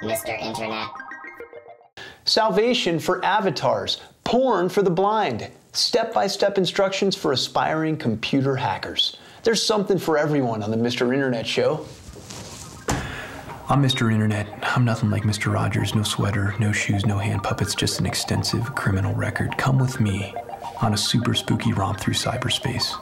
Mr. Internet. Salvation for avatars, porn for the blind, step-by-step instructions for aspiring computer hackers. There's something for everyone on the Mr. Internet show. I'm Mr. Internet. I'm nothing like Mr. Rogers. No sweater, no shoes, no hand puppets, just an extensive criminal record. Come with me on a super spooky romp through cyberspace.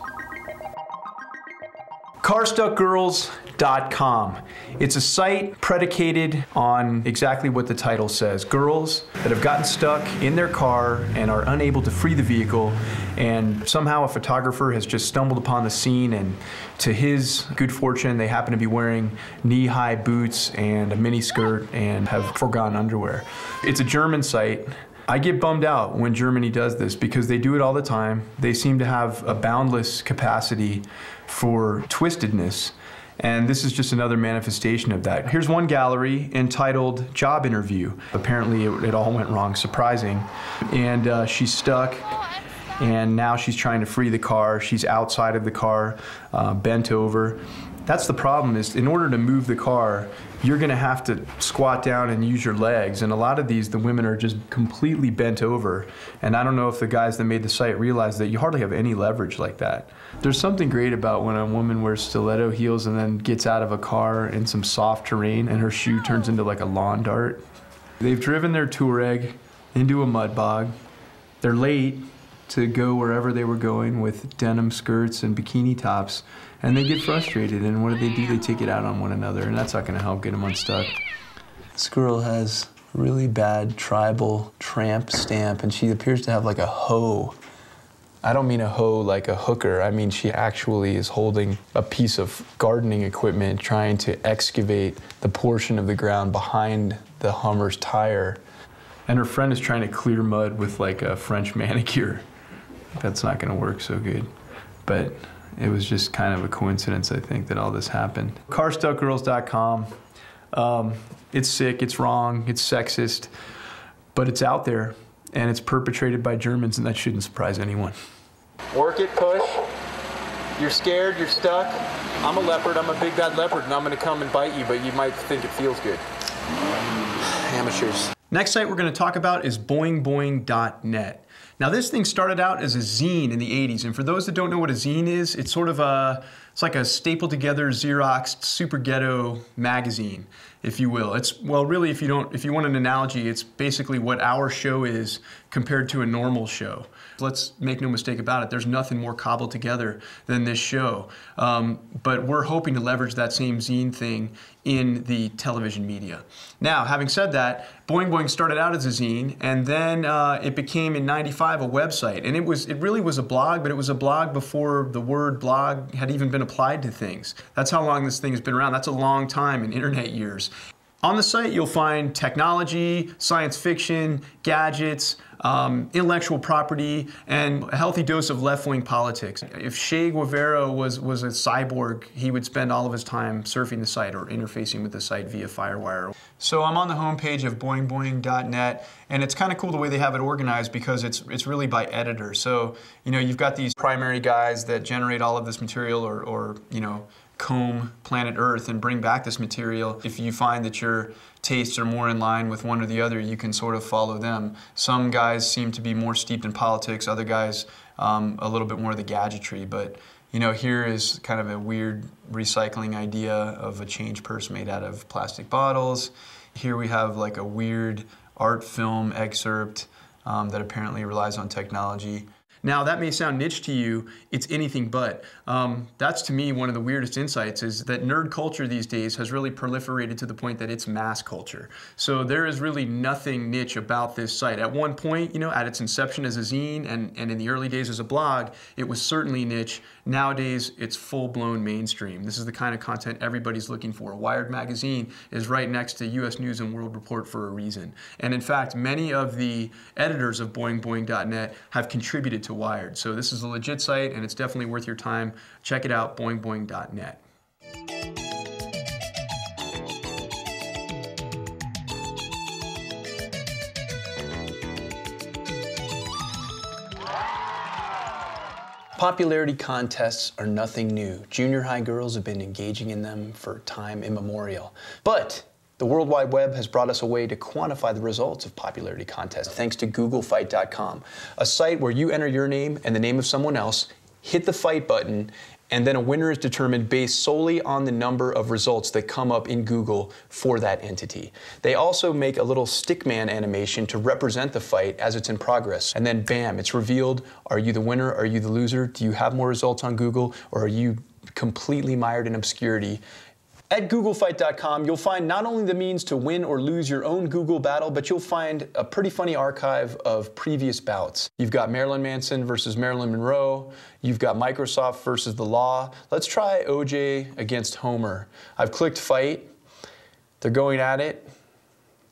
CarStuckGirls.com. It's a site predicated on exactly what the title says. Girls that have gotten stuck in their car and are unable to free the vehicle, and somehow a photographer has just stumbled upon the scene, and to his good fortune, they happen to be wearing knee-high boots and a mini skirt and have foregone underwear. It's a German site. I get bummed out when Germany does this because they do it all the time. They seem to have a boundless capacity for twistedness, and this is just another manifestation of that. Here's one gallery entitled Job Interview. Apparently it all went wrong, surprising, and she's stuck, and now she's trying to free the car. She's outside of the car, bent over. That's the problem, is in order to move the car, you're gonna have to squat down and use your legs. And a lot of these, the women are just completely bent over. And I don't know if the guys that made the site realize that you hardly have any leverage like that. There's something great about when a woman wears stiletto heels and then gets out of a car in some soft terrain and her shoe turns into like a lawn dart. They've driven their Touareg into a mud bog. They're late to go wherever they were going with denim skirts and bikini tops, and they get frustrated, and what do? They take it out on one another, and that's not gonna help get them unstuck. This girl has really bad tribal tramp stamp, and she appears to have like a hoe. I don't mean a hoe like a hooker, I mean she actually is holding a piece of gardening equipment trying to excavate the portion of the ground behind the Hummer's tire. And her friend is trying to clear mud with like a French manicure. That's not gonna work so good. But it was just kind of a coincidence, I think, that all this happened. CarStuckGirls.com. It's sick, it's wrong, it's sexist, but it's out there, and it's perpetrated by Germans, and that shouldn't surprise anyone. Work it, push. You're scared, you're stuck. I'm a leopard, I'm a big bad leopard, and I'm gonna come and bite you, but you might think it feels good. Amateurs. Next site we're going to talk about is boingboing.net. Now this thing started out as a zine in the 80s, and for those that don't know what a zine is, it's sort of it's like a stapled together Xeroxed super ghetto magazine, if you will. It's, well, really, if you want an analogy, it's basically what our show is compared to a normal show. Let's make no mistake about it, there's nothing more cobbled together than this show. But we're hoping to leverage that same zine thing in the television media. Now, having said that, Boing Boing started out as a zine, and then it became in '95 a website. And it really was a blog, but it was a blog before the word blog had even been applied to things. That's how long this thing has been around. That's a long time in internet years. On the site, you'll find technology, science fiction, gadgets, intellectual property, and a healthy dose of left-wing politics. If Che Guevara was a cyborg, he would spend all of his time surfing the site or interfacing with the site via Firewire. So I'm on the homepage of boingboing.net, and it's kind of cool the way they have it organized because it's really by editor. So, you know, you've got these primary guys that generate all of this material or you know, comb planet Earth and bring back this material. If you find that your tastes are more in line with one or the other, you can sort of follow them. Some guys seem to be more steeped in politics, other guys a little bit more of the gadgetry, but you know, here is kind of a weird recycling idea of a change purse made out of plastic bottles. Here we have like a weird art film excerpt that apparently relies on technology. Now, that may sound niche to you, it's anything but. That's to me one of the weirdest insights, is that nerd culture these days has really proliferated to the point that it's mass culture. So there is really nothing niche about this site. At one point, you know, at its inception as a zine and in the early days as a blog, it was certainly niche. Nowadays, it's full-blown mainstream. This is the kind of content everybody's looking for. Wired magazine is right next to US News and World Report for a reason. And in fact, many of the editors of boingboing.net have contributed to Wired. So this is a legit site, and it's definitely worth your time. Check it out, boingboing.net. Popularity contests are nothing new. Junior high girls have been engaging in them for time immemorial. But The World Wide Web has brought us a way to quantify the results of popularity contests thanks to GoogleFight.com, a site where you enter your name and the name of someone else, hit the fight button, and then a winner is determined based solely on the number of results that come up in Google for that entity. They also make a little stickman animation to represent the fight as it's in progress. And then bam, it's revealed. Are you the winner? Are you the loser? Do you have more results on Google? Or are you completely mired in obscurity? At GoogleFight.com, you'll find not only the means to win or lose your own Google battle, but you'll find a pretty funny archive of previous bouts. You've got Marilyn Manson versus Marilyn Monroe. You've got Microsoft versus the law. Let's try OJ against Homer. I've clicked fight. They're going at it.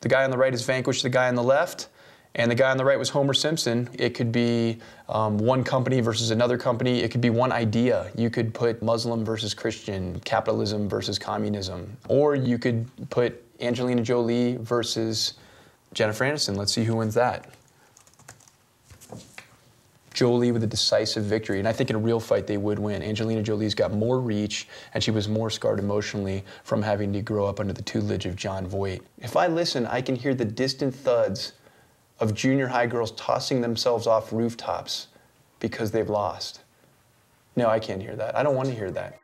The guy on the right has vanquished the guy on the left. And the guy on the right was Homer Simpson. It could be one company versus another company. It could be one idea. You could put Muslim versus Christian, capitalism versus communism. Or you could put Angelina Jolie versus Jennifer Aniston. Let's see who wins that. Jolie with a decisive victory. And I think in a real fight they would win. Angelina Jolie's got more reach, and she was more scarred emotionally from having to grow up under the tutelage of Jon Voight. If I listen, I can hear the distant thuds of junior high girls tossing themselves off rooftops because they've lost. No, I can't hear that. I don't want to hear that.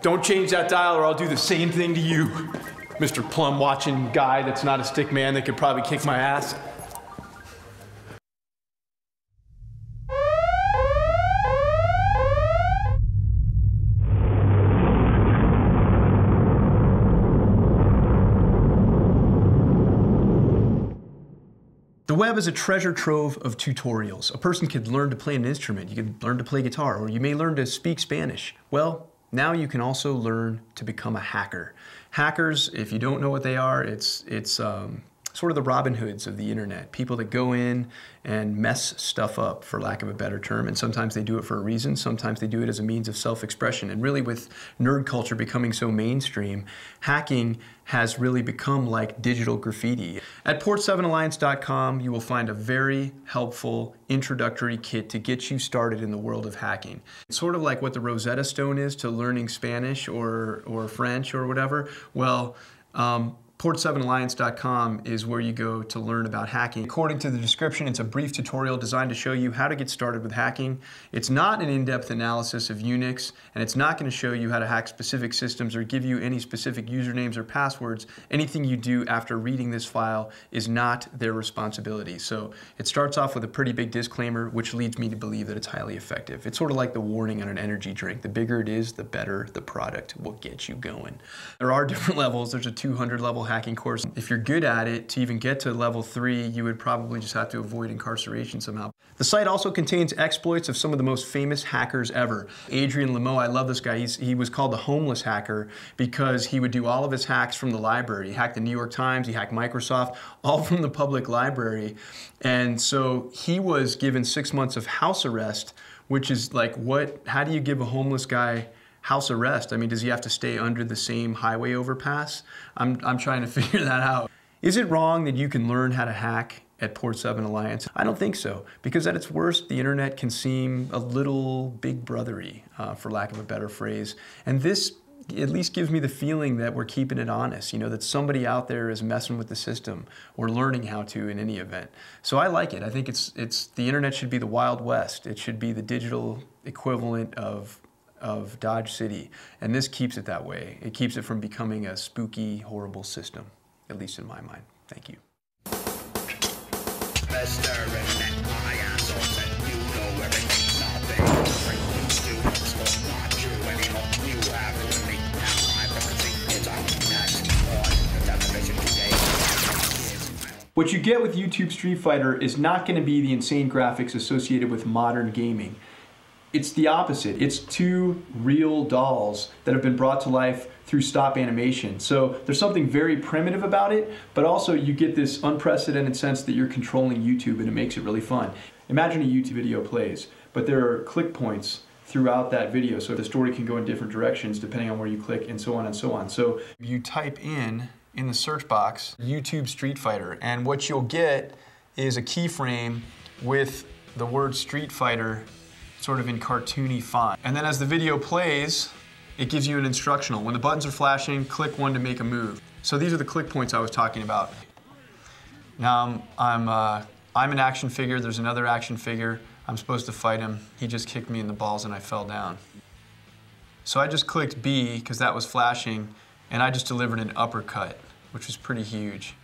Don't change that dial or I'll do the same thing to you, Mr. Plum-watching guy that's not a stick man that could probably kick my ass. The web is a treasure trove of tutorials. A person could learn to play an instrument, you could learn to play guitar, or you may learn to speak Spanish. Well, now you can also learn to become a hacker. Hackers, if you don't know what they are, it's sort of the Robin Hoods of the internet. People that go in and mess stuff up, for lack of a better term, and sometimes they do it for a reason, sometimes they do it as a means of self-expression. And really with nerd culture becoming so mainstream, hacking has really become like digital graffiti. At port7alliance.com, you will find a very helpful introductory kit to get you started in the world of hacking. It's sort of like what the Rosetta Stone is to learning Spanish or French or whatever. Well, port7alliance.com is where you go to learn about hacking. According to the description, it's a brief tutorial designed to show you how to get started with hacking. It's not an in-depth analysis of Unix, and it's not going to show you how to hack specific systems or give you any specific usernames or passwords. Anything you do after reading this file is not their responsibility. So it starts off with a pretty big disclaimer, which leads me to believe that it's highly effective. It's sort of like the warning on an energy drink. The bigger it is, the better the product will get you going. There are different levels. There's a 200 level hacking course. If you're good at it, to even get to level 3, you would probably just have to avoid incarceration somehow. The site also contains exploits of some of the most famous hackers ever. Adrian Lemo, I love this guy. He was called the homeless hacker because he would do all of his hacks from the library. He hacked the New York Times, he hacked Microsoft, all from the public library. And so he was given 6 months of house arrest, which is like, how do you give a homeless guy house arrest? I mean, does he have to stay under the same highway overpass? I'm trying to figure that out. Is it wrong that you can learn how to hack at Port 7 Alliance? I don't think so, because at its worst, the internet can seem a little big brothery, for lack of a better phrase. And this at least gives me the feeling that we're keeping it honest, you know, that somebody out there is messing with the system or learning how to in any event. So I like it. I think the internet should be the Wild West. It should be the digital equivalent of Dodge City, and this keeps it that way. It keeps it from becoming a spooky, horrible system, at least in my mind. Thank you. What you get with YouTube Street Fighter is not going to be the insane graphics associated with modern gaming. It's the opposite. It's two real dolls that have been brought to life through stop animation. So there's something very primitive about it, but also you get this unprecedented sense that you're controlling YouTube, and it makes it really fun. Imagine a YouTube video plays, but there are click points throughout that video, so the story can go in different directions depending on where you click, and so on and so on. So you type in the search box YouTube Street Fighter, and what you'll get is a keyframe with the word Street Fighter sort of in cartoony font. And then as the video plays, it gives you an instructional. When the buttons are flashing, click one to make a move. So these are the click points I was talking about. Now I'm an action figure, there's another action figure. I'm supposed to fight him. He just kicked me in the balls and I fell down. So I just clicked B because that was flashing, and I just delivered an uppercut, which was pretty huge.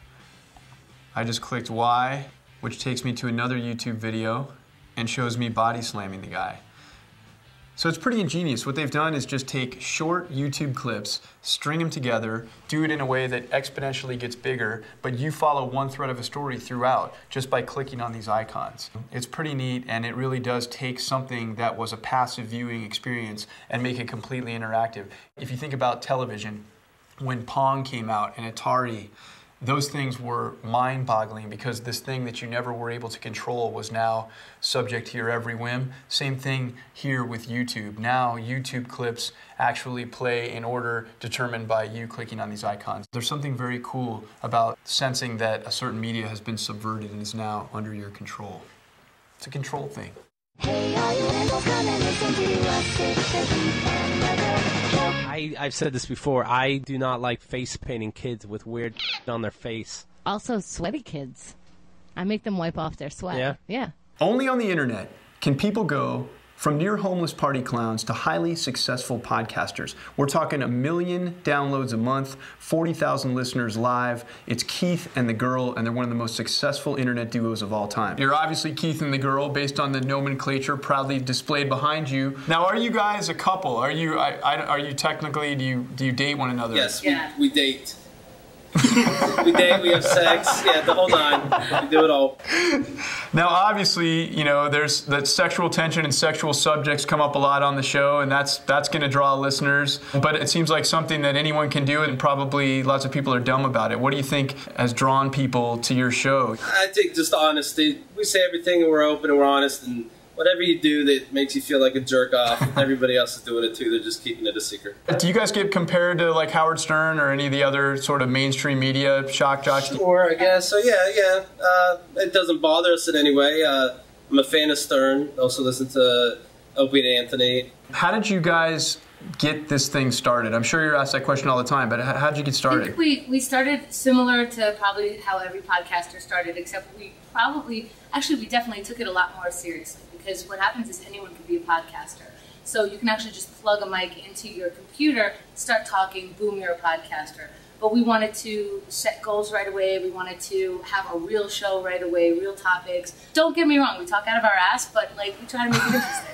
I just clicked Y, which takes me to another YouTube video and shows me body slamming the guy. So it's pretty ingenious. What they've done is just take short YouTube clips, string them together, do it in a way that exponentially gets bigger, but you follow one thread of a story throughout just by clicking on these icons. It's pretty neat, and it really does take something that was a passive viewing experience and make it completely interactive. If you think about television, when Pong came out and Atari, those things were mind-boggling because this thing that you never were able to control was now subject to your every whim. Same thing here with YouTube. Now YouTube clips actually play in order determined by you clicking on these icons. There's something very cool about sensing that a certain media has been subverted and is now under your control. It's a control thing. Hey, all you animals, come and listen to us. It's the Keith and the Girl Show. I've said this before. I do not like face painting kids with weird on their face. Also, sweaty kids. I make them wipe off their sweat. Yeah? Yeah. Only on the internet can people go from near homeless party clowns to highly successful podcasters. We're talking 1 million downloads a month, 40,000 listeners live. It's Keith and the Girl, and they're one of the most successful internet duos of all time. You're obviously Keith and the Girl based on the nomenclature proudly displayed behind you. Now, are you guys a couple? Are you technically, do you date one another? Yes, we date. We date, we have sex, yeah, the whole nine. We do it all. Now, obviously, you know, there's that sexual tension and sexual subjects come up a lot on the show, and that's going to draw listeners. But it seems like something that anyone can do, and probably lots of people are dumb about it. What do you think has drawn people to your show? I think just honesty. We say everything, and we're open, and we're honest, and whatever you do that makes you feel like a jerk off, everybody else is doing it too. They're just keeping it a secret. Do you guys get compared to like Howard Stern or any of the other sort of mainstream media shock jocks? Sure, I guess. So yeah. It doesn't bother us in any way. I'm a fan of Stern. Also listen to Opie and Anthony. How did you guys get this thing started? I'm sure you're asked that question all the time, but how did you get started? I think we started similar to probably how every podcaster started, except we definitely took it a lot more seriously, because what happens is anyone can be a podcaster. So you can actually just plug a mic into your computer, start talking, boom, you're a podcaster. But we wanted to set goals right away. We wanted to have a real show right away, real topics. Don't get me wrong, we talk out of our ass, but like we try to make it interesting.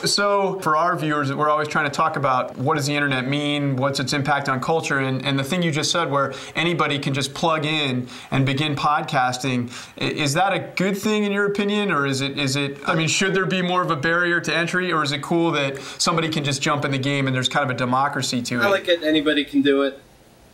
So for our viewers, we're always trying to talk about what does the internet mean, what's its impact on culture, and the thing you just said where anybody can just plug in and begin podcasting, is that a good thing in your opinion, or is it, I mean, should there be more of a barrier to entry, or is it cool that somebody can just jump in the game and there's kind of a democracy to it? I like it, anybody can do it.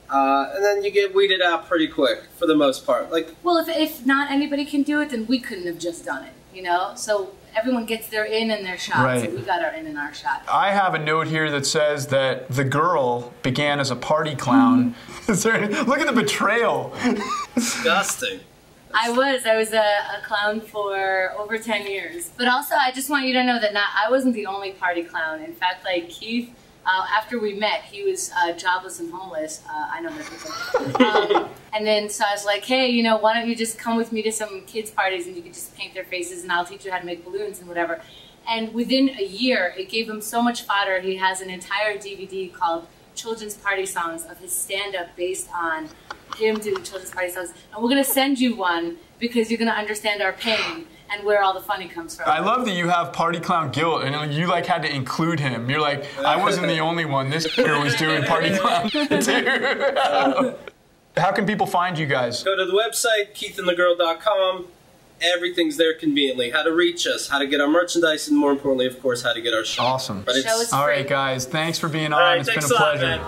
And then you get weeded out pretty quick, for the most part. Well, if not anybody can do it, then we couldn't have just done it, you know? So everyone gets their in and their shot, right. So we got our in and our shot. I have a note here that says that the Girl began as a party clown. Look at the betrayal. Disgusting. I was a clown for over 10 years. But also, I just want you to know that I wasn't the only party clown. In fact, like Keith, after we met, he was jobless and homeless. I know that people. And then so I was like, hey, you know, why don't you just come with me to some kids' parties and you can just paint their faces and I'll teach you how to make balloons and whatever. And within a year, it gave him so much fodder. He has an entire DVD called Children's Party Songs of his stand-up based on him doing children's party songs. And we're going to send you one because you're going to understand our pain and where all the funny comes from. I love that you have party clown guilt, and you like had to include him. You're like, I wasn't the only one. This year was doing party clown too. How can people find you guys? Go to the website, keithandthegirl.com. Everything's there conveniently. How to reach us, how to get our merchandise, and more importantly, of course, how to get our show. Awesome. But it's, all right, guys. Thanks for being on. All right, it's been a lot, pleasure.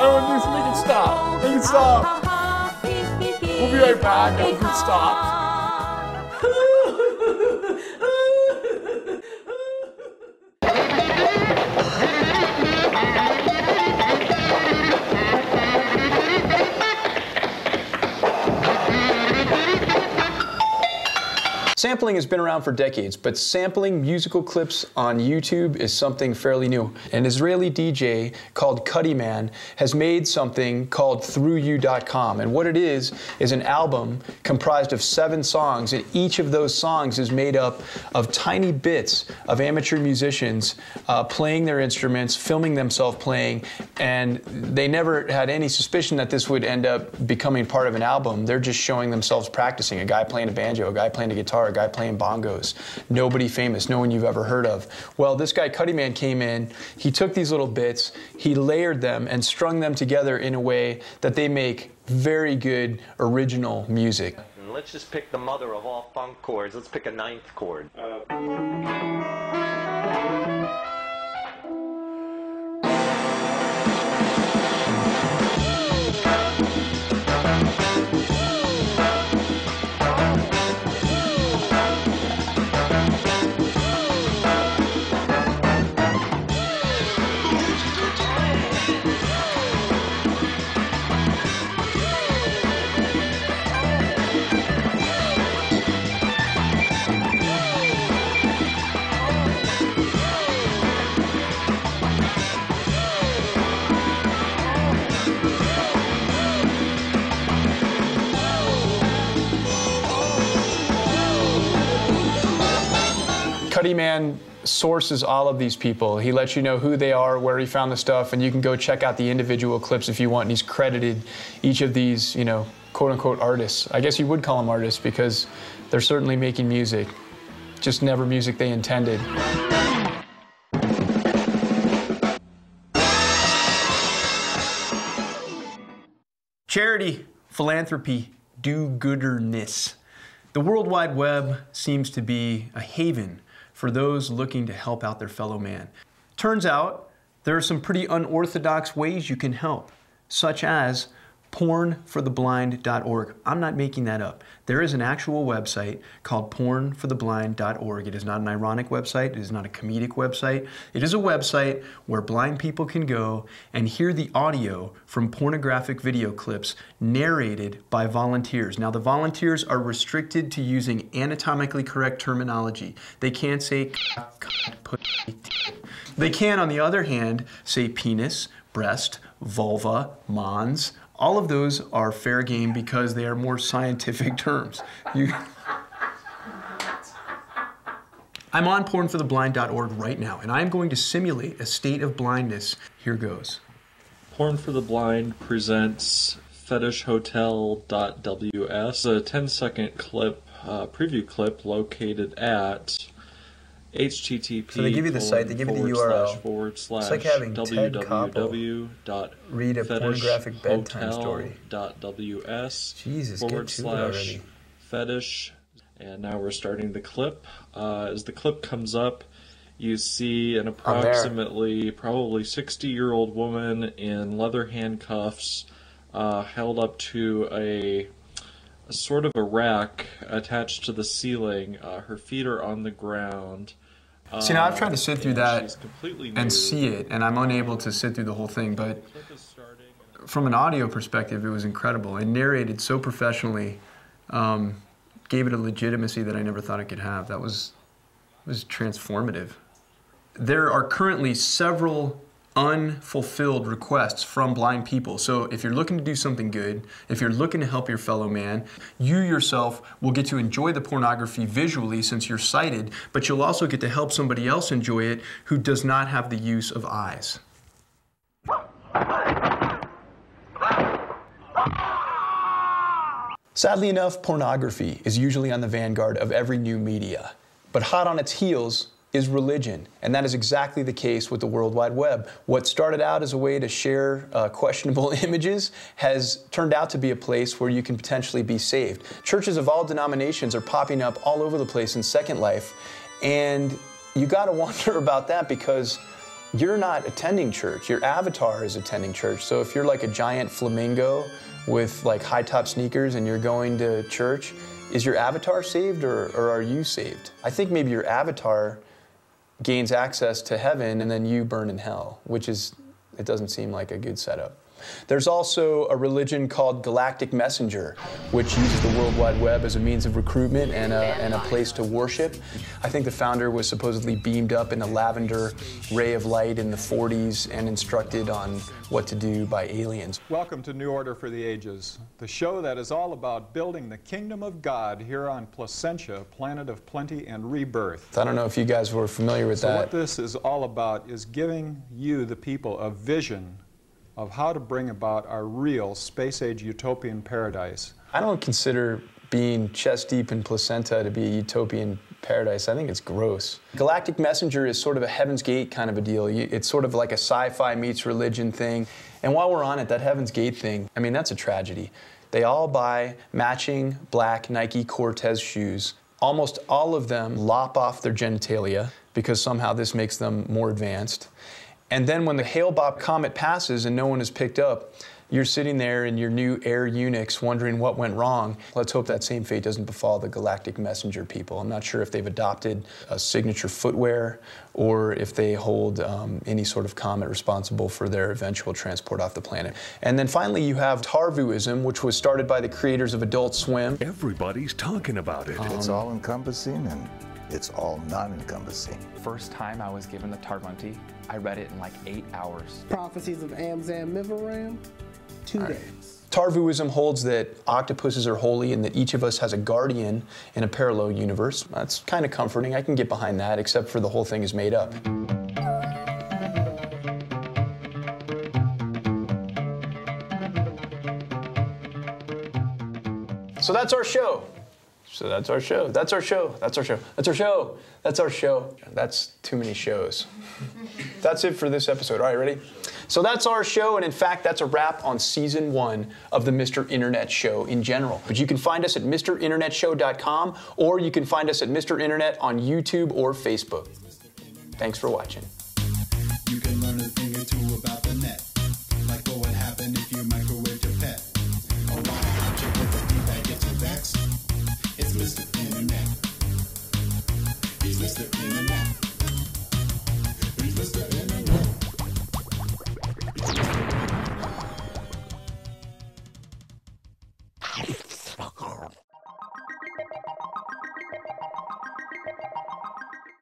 Oh, make it stop. Make it stop. We'll be right back. Make it stop. Sampling has been around for decades, but sampling musical clips on YouTube is something fairly new. An Israeli DJ called Cuddy Man has made something called ThroughYou.com, and what it is an album comprised of 7 songs, and each of those songs is made up of tiny bits of amateur musicians playing their instruments, filming themselves playing, and they never had any suspicion that this would end up becoming part of an album. They're just showing themselves practicing. A guy playing a banjo, a guy playing a guitar, a guy playing bongos. Nobody famous, no one you've ever heard of. Well, this guy Cuddy Man came in, he took these little bits, he layered them and strung them together in a way that they make very good original music. Let's just pick the mother of all funk chords. Let's pick a 9th chord. Cuddy Man sources all of these people. He lets you know who they are, where he found the stuff, and you can go check out the individual clips if you want. And he's credited each of these, you know, quote-unquote artists. I guess you would call them artists because they're certainly making music, just never music they intended. Charity, philanthropy, do-gooderness. The World Wide Web seems to be a haven for those looking to help out their fellow man. Turns out there are some pretty unorthodox ways you can help, such as pornfortheblind.org. I'm not making that up. There is an actual website called pornfortheblind.org. It is not an ironic website. It is not a comedic website. It is a website where blind people can go and hear the audio from pornographic video clips narrated by volunteers. Now, the volunteers are restricted to using anatomically correct terminology. They can't say pussy. They can, on the other hand, say penis, breast, vulva, mons. All of those are fair game because they are more scientific terms. I'm on pornfortheblind.org right now, and I'm going to simulate a state of blindness. Here goes. Porn for the Blind presents fetishhotel.ws, a 10-second clip, preview clip located at http. So they give you the site, they give you the URL. / It's like having Ted Koppel read a pornographic bedtime story. .ws Jesus, get to it already. Fetish. And now we're starting the clip. As the clip comes up, you see an approximately probably 60-year-old woman in leather handcuffs held up to a sort of a rack attached to the ceiling. Her feet are on the ground. See, now I've tried to sit through that and see it, and I'm unable to sit through the whole thing, but from an audio perspective, it was incredible. It narrated so professionally, gave it a legitimacy that I never thought it could have. That was transformative. There are currently several unfulfilled requests from blind people. So if you're looking to do something good, if you're looking to help your fellow man, you yourself will get to enjoy the pornography visually since you're sighted, but you'll also get to help somebody else enjoy it who does not have the use of eyes. Sadly enough, pornography is usually on the vanguard of every new media, but hot on its heels is religion, and that is exactly the case with the World Wide Web. What started out as a way to share questionable images has turned out to be a place where you can potentially be saved. Churches of all denominations are popping up all over the place in Second Life, and you gotta wonder about that because you're not attending church. Your avatar is attending church. So if you're like a giant flamingo with like high-top sneakers and you're going to church, is your avatar saved or are you saved? I think maybe your avatar gains access to heaven and then you burn in hell, which is, it doesn't seem like a good setup. There's also a religion called Galactic Messenger, which uses the World Wide Web as a means of recruitment and a place to worship. I think the founder was supposedly beamed up in a lavender ray of light in the 40s and instructed on what to do by aliens. Welcome to New Order for the Ages, the show that is all about building the kingdom of God here on Placentia, planet of plenty and rebirth. I don't know if you guys were familiar with that. So what this is all about is giving you, the people, a vision of how to bring about our real space-age utopian paradise. I don't consider being chest deep in placenta to be a utopian paradise. I think it's gross. Galactic Messenger is sort of a Heaven's Gate kind of a deal. It's sort of like a sci-fi meets religion thing. And while we're on it, that Heaven's Gate thing, I mean, that's a tragedy. They all buy matching black Nike Cortez shoes. Almost all of them lop off their genitalia because somehow this makes them more advanced. And then when the Hale-Bopp comet passes and no one is picked up, you're sitting there in your new Air Unix wondering what went wrong. Let's hope that same fate doesn't befall the Galactic Messenger people. I'm not sure if they've adopted a signature footwear or if they hold any sort of comet responsible for their eventual transport off the planet. And then finally you have Tarvuism, which was started by the creators of Adult Swim. Everybody's talking about it. It's all-encompassing and it's all non-encompassing. First time I was given the Tarmunti, I read it in like 8 hours. Prophecies of Amzam Mivaram, 2 days. Tarvuism holds that octopuses are holy and that each of us has a guardian in a parallel universe. That's kind of comforting. I can get behind that, except for the whole thing is made up. So that's our show. That's our show. That's our show. That's our show. That's our show. That's our show. That's too many shows. That's it for this episode. All right, ready? So that's our show, and in fact, that's a wrap on season 1 of the Mr. Internet Show in general. But you can find us at MrInternetShow.com, or you can find us at Mr. Internet on YouTube or Facebook. Thanks for watching. You can learn a thing or two about the net, like going